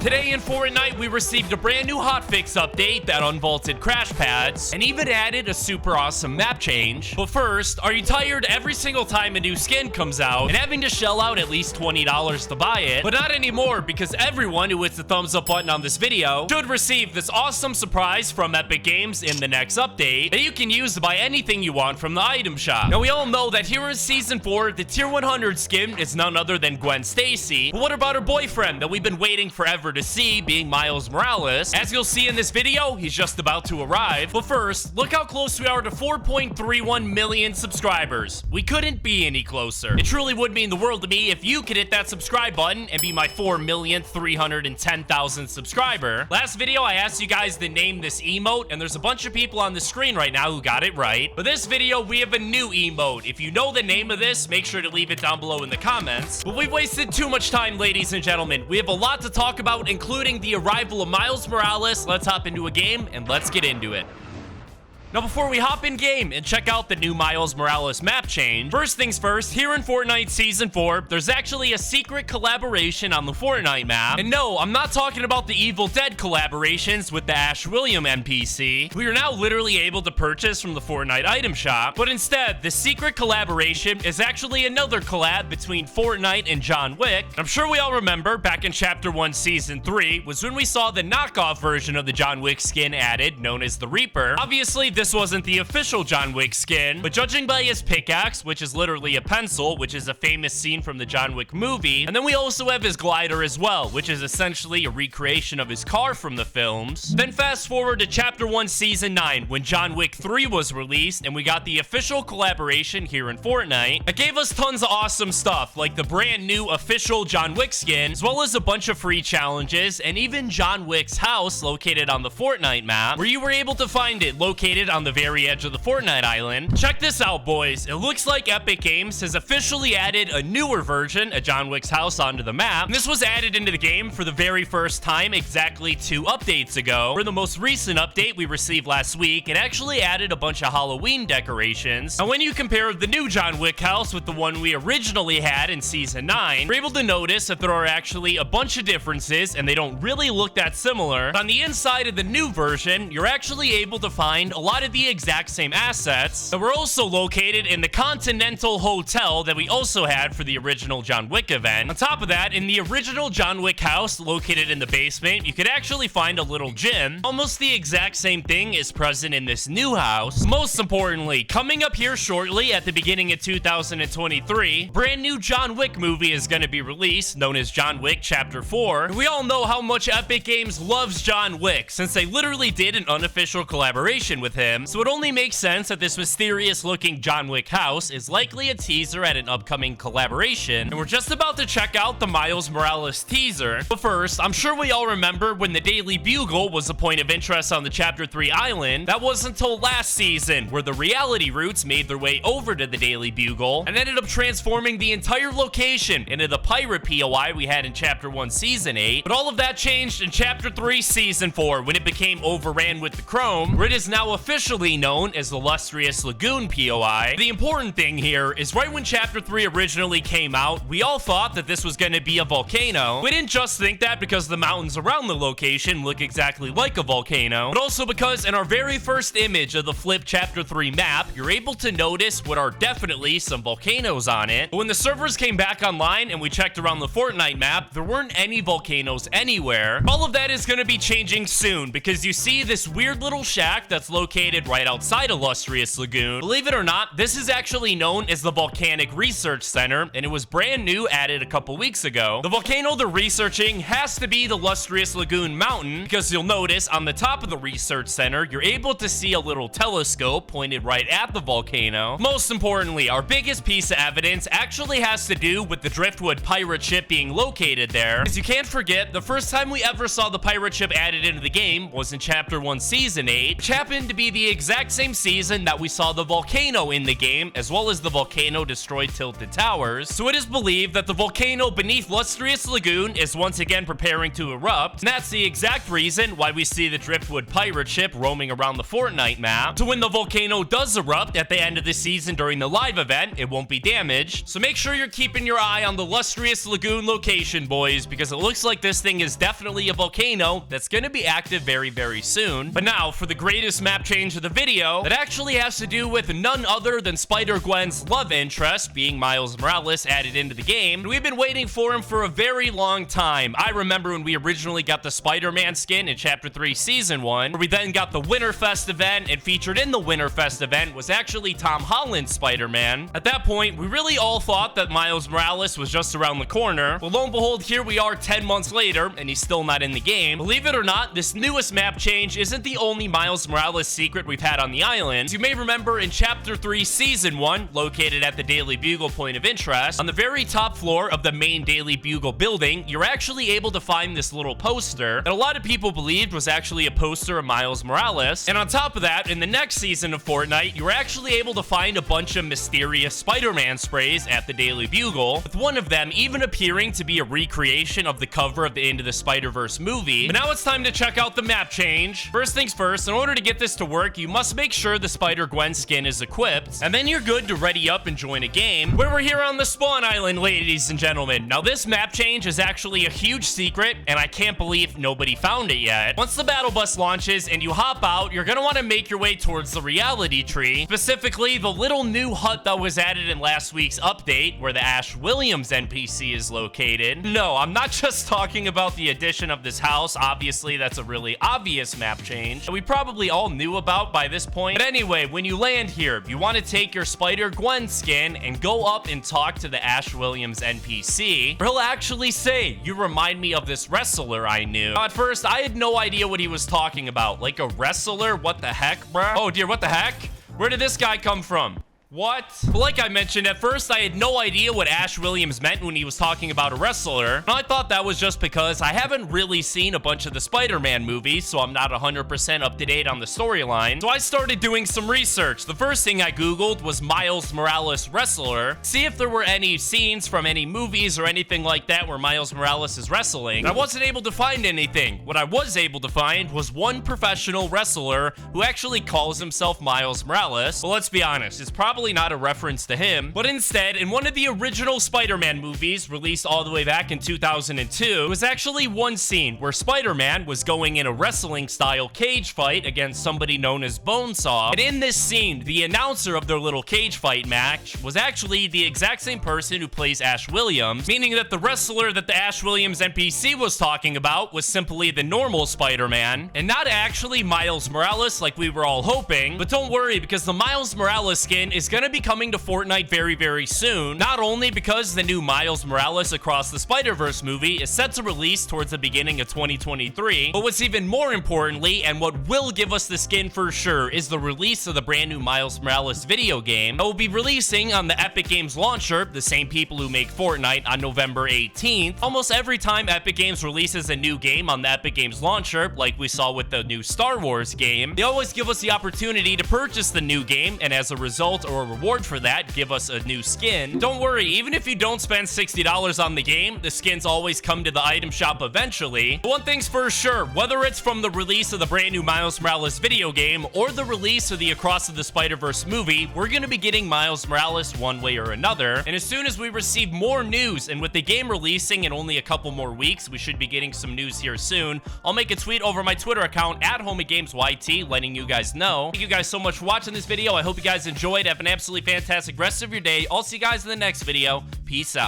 Today in Fortnite, we received a brand new hotfix update that unvaulted crash pads and even added a super awesome map change. But first, are you tired every single time a new skin comes out and having to shell out at least $20 to buy it? But not anymore, because everyone who hits the thumbs up button on this video should receive this awesome surprise from Epic Games in the next update that you can use to buy anything you want from the item shop. Now, we all know that here in Season 4, the Tier 100 skin is none other than Gwen Stacy. But what about her boyfriend that we've been waiting forever to see, being Miles Morales? As you'll see in this video, he's just about to arrive. But first, look how close we are to 4.31 million subscribers. We couldn't be any closer. It truly would mean the world to me if you could hit that subscribe button and be my 4,310,000 subscriber. Last video, I asked you guys to name this emote, and there's a bunch of people on the screen right now who got it right. For this video, we have a new emote. If you know the name of this, make sure to leave it down below in the comments. But we've wasted too much time, ladies and gentlemen. We have a lot to talk about, including the arrival of Miles Morales. Let's hop into a game and let's get into it. Now, before we hop in game and check out the new Miles Morales map change, first things first, here in Fortnite Season 4, there's actually a secret collaboration on the Fortnite map. And no, I'm not talking about the Evil Dead collaborations with the Ash William NPC, who you're now literally able to purchase from the Fortnite item shop. But instead, the secret collaboration is actually another collab between Fortnite and John Wick. I'm sure we all remember back in Chapter 1, Season 3, was when we saw the knockoff version of the John Wick skin added, known as the Reaper. Obviously, this wasn't the official John Wick skin, but judging by his pickaxe, which is literally a pencil, which is a famous scene from the John Wick movie, and then we also have his glider as well, which is essentially a recreation of his car from the films. Then fast forward to Chapter 1, Season 9, when John Wick 3 was released, and we got the official collaboration here in Fortnite. It gave us tons of awesome stuff, like the brand new official John Wick skin, as well as a bunch of free challenges, and even John Wick's house located on the Fortnite map, where you were able to find it located on the very edge of the Fortnite island. Check this out, boys. It looks like Epic Games has officially added a newer version of John Wick's house onto the map. And this was added into the game for the very first time exactly 2 updates ago. For the most recent update we received last week, it actually added a bunch of Halloween decorations. And when you compare the new John Wick house with the one we originally had in Season 9, you're able to notice that there are actually a bunch of differences and they don't really look that similar. But on the inside of the new version, you're actually able to find a lot of the exact same assets that were also located in the Continental Hotel that we also had for the original John Wick event. On top of that, in the original John Wick house located in the basement, you could actually find a little gym. Almost the exact same thing is present in this new house. Most importantly, coming up here shortly at the beginning of 2023, brand new John Wick movie is going to be released, known as John Wick Chapter 4. And we all know how much Epic Games loves John Wick, since they literally did an unofficial collaboration with him. So it only makes sense that this mysterious looking John Wick house is likely a teaser at an upcoming collaboration. And we're just about to check out the Miles Morales teaser. But first, I'm sure we all remember when the Daily Bugle was a point of interest on the Chapter 3 island. That wasn't until last season where the reality roots made their way over to the Daily Bugle and ended up transforming the entire location into the pirate POI we had in Chapter 1 Season 8. But all of that changed in Chapter 3 Season 4 when it became overran with the Chrome, where it is now officially known as the Lustrous Lagoon POI. The important thing here is right when Chapter 3 originally came out, we all thought that this was going to be a volcano. We didn't just think that because the mountains around the location look exactly like a volcano, but also because in our very first image of the flipped Chapter 3 map, you're able to notice what are definitely some volcanoes on it. But when the servers came back online and we checked around the Fortnite map, there weren't any volcanoes anywhere. All of that is going to be changing soon because you see this weird little shack that's located right outside of Lustrous Lagoon. Believe it or not, this is actually known as the Volcanic Research Center, and it was brand new, added a couple weeks ago. The volcano they're researching has to be the Lustrous Lagoon Mountain, because you'll notice on the top of the research center, you're able to see a little telescope pointed right at the volcano. Most importantly, our biggest piece of evidence actually has to do with the Driftwood pirate ship being located there. As you can't forget, the first time we ever saw the pirate ship added into the game was in Chapter 1 Season 8, which happened to be the the exact same season that we saw the volcano in the game, as well as the volcano destroyed Tilted Towers. So it is believed that the volcano beneath Lustrous Lagoon is once again preparing to erupt, and that's the exact reason why we see the Driftwood pirate ship roaming around the Fortnite map. So when the volcano does erupt at the end of the season during the live event, it won't be damaged. So make sure you're keeping your eye on the Lustrous Lagoon location, boys, because it looks like this thing is definitely a volcano that's going to be active very, very soon. But now for the greatest map change of the video, that actually has to do with none other than Spider-Gwen's love interest, being Miles Morales, added into the game. And we've been waiting for him for a very long time. I remember when we originally got the Spider-Man skin in Chapter 3 Season 1, where we then got the Winterfest event, and featured in the Winterfest event was actually Tom Holland's Spider-Man. At that point, we really all thought that Miles Morales was just around the corner. Well, lo and behold, here we are 10 months later, and he's still not in the game. Believe it or not, this newest map change isn't the only Miles Morales secret we've had on the island. As you may remember, in Chapter 3 Season 1, located at the Daily Bugle point of interest, on the very top floor of the main Daily Bugle building, you're actually able to find this little poster that a lot of people believed was actually a poster of Miles Morales. And on top of that, in the next season of Fortnite, you're actually able to find a bunch of mysterious Spider-Man sprays at the Daily Bugle, with one of them even appearing to be a recreation of the cover of the Into the Spider-Verse movie. But now it's time to check out the map change. First things first, in order to get this to work, you must make sure the Spider-Gwen skin is equipped, and then you're good to ready up and join a game, where we're here on the Spawn Island, ladies and gentlemen. Now this map change is actually a huge secret, and I can't believe nobody found it yet. Once the battle bus launches and you hop out, you're gonna want to make your way towards the reality tree, specifically the little new hut that was added in last week's update, where the Ash Williams NPC is located. No, I'm not just talking about the addition of this house. Obviously, that's a really obvious map change that we probably all knew about by this point. But anyway, when you land here, you want to take your Spider-Gwen skin and go up and talk to the Ash Williams NPC, where he'll actually say, "You remind me of this wrestler I knew." Now, at first, I had no idea what he was talking about. Like a wrestler? What the heck, bruh? Oh dear, what the heck? Where did this guy come from? What? But like I mentioned, at first I had no idea what Ash Williams meant when he was talking about a wrestler. And I thought that was just because I haven't really seen a bunch of the Spider-Man movies, so I'm not 100% up to date on the storyline. So I started doing some research. The first thing I googled was Miles Morales wrestler, see if there were any scenes from any movies or anything like that where Miles Morales is wrestling. And I wasn't able to find anything. What I was able to find was one professional wrestler who actually calls himself Miles Morales. Well, let's be honest, it's probably not a reference to him, but instead, in one of the original Spider-Man movies, released all the way back in 2002, it was actually one scene where Spider-Man was going in a wrestling-style cage fight against somebody known as Bonesaw. And in this scene, the announcer of their little cage fight match was actually the exact same person who plays Ash Williams, meaning that the wrestler that the Ash Williams NPC was talking about was simply the normal Spider-Man, and not actually Miles Morales like we were all hoping. But don't worry, because the Miles Morales skin is gonna be coming to Fortnite very, very soon. Not only because the new Miles Morales Across the Spider-Verse movie is set to release towards the beginning of 2023, but what's even more importantly, and what will give us the skin for sure, is the release of the brand new Miles Morales video game that will be releasing on the Epic Games launcher, the same people who make Fortnite, on November 18th. Almost every time Epic Games releases a new game on the Epic Games launcher, like we saw with the new Star Wars game, they always give us the opportunity to purchase the new game, and as a result, or a reward for that, give us a new skin. Don't worry, even if you don't spend $60 on the game, the skins always come to the item shop eventually. But one thing's for sure, whether it's from the release of the brand new Miles Morales video game or the release of the Across the Spider-Verse movie, we're gonna be getting Miles Morales one way or another. And as soon as we receive more news, and with the game releasing in only a couple more weeks, we should be getting some news here soon, I'll make a tweet over my Twitter account at HomieGamesYT letting you guys know. Thank you guys so much for watching this video. I hope you guys enjoyed. Have an absolutely fantastic rest of your day. I'll see you guys in the next video. Peace out.